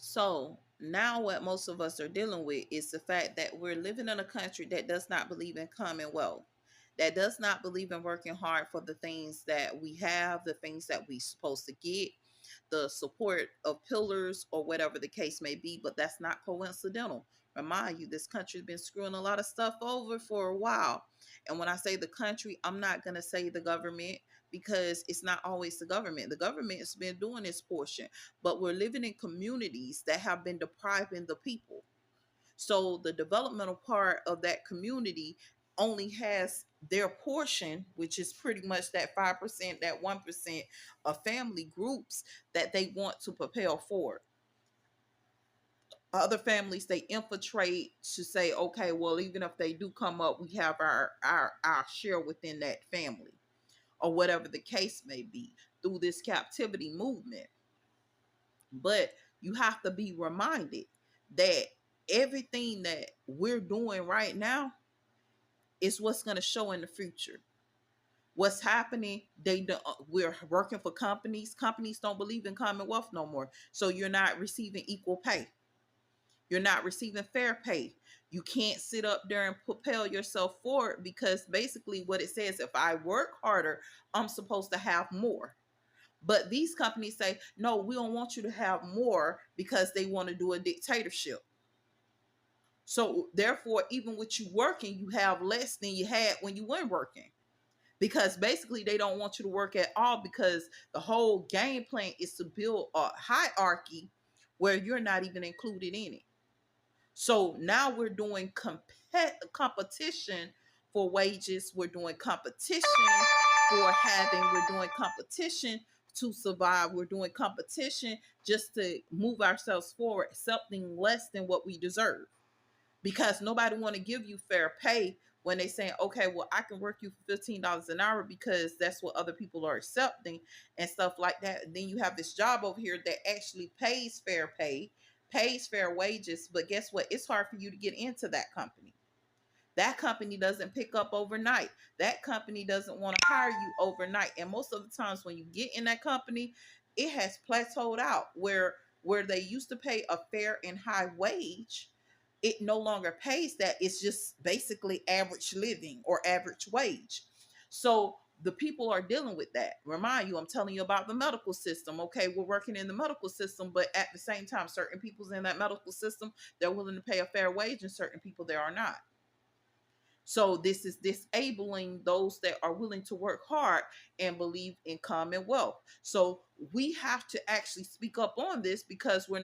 So now what most of us are dealing with is the fact that we're living in a country that does not believe in commonwealth, that does not believe in working hard for the things that we have, the things that we supposed to get, the support of pillars or whatever the case may be. But that's not coincidental. Remind you, this country's been screwing a lot of stuff over for a while. And when I say the country, I'm not going to say the government, because it's not always the government. The government has been doing its portion, but we're living in communities that have been depriving the people. So the developmental part of that community only has their portion, which is pretty much that 5%, that 1% of family groups that they want to propel forward. Other families, they infiltrate to say, okay, well, even if they do come up, we have our share within that family, or whatever the case may be, through this captivity movement. But you have to be reminded that everything that we're doing right now is what's going to show in the future. What's happening, we're working for companies don't believe in commonwealth no more, so you're not receiving equal pay, you're not receiving fair pay. You can't sit up there and propel yourself forward, because basically what it says, if I work harder, I'm supposed to have more. But these companies say, no, we don't want you to have more, because they want to do a dictatorship. So therefore, even with you working, you have less than you had when you weren't working. Because basically they don't want you to work at all, because the whole game plan is to build a hierarchy where you're not even included in it. So now we're doing competition for wages. We're doing competition for having, we're doing competition to survive. We're doing competition just to move ourselves forward, something less than what we deserve. Because nobody want to give you fair pay when they saying, okay, well, I can work you for $15 an hour because that's what other people are accepting and stuff like that. And then you have this job over here that actually pays fair pay, pays fair wages, but guess what? It's hard for you to get into that company. That company doesn't pick up overnight. That company doesn't want to hire you overnight. And most of the times when you get in that company, it has plateaued out where they used to pay a fair and high wage. It no longer pays that. It's just basically average living or average wage. So the people are dealing with that. Remind you, I'm telling you about the medical system. Okay, we're working in the medical system, but at the same time, certain people's in that medical system, they're willing to pay a fair wage, and certain people they are not. So this is disabling those that are willing to work hard and believe in commonwealth. So we have to actually speak up on this, because we're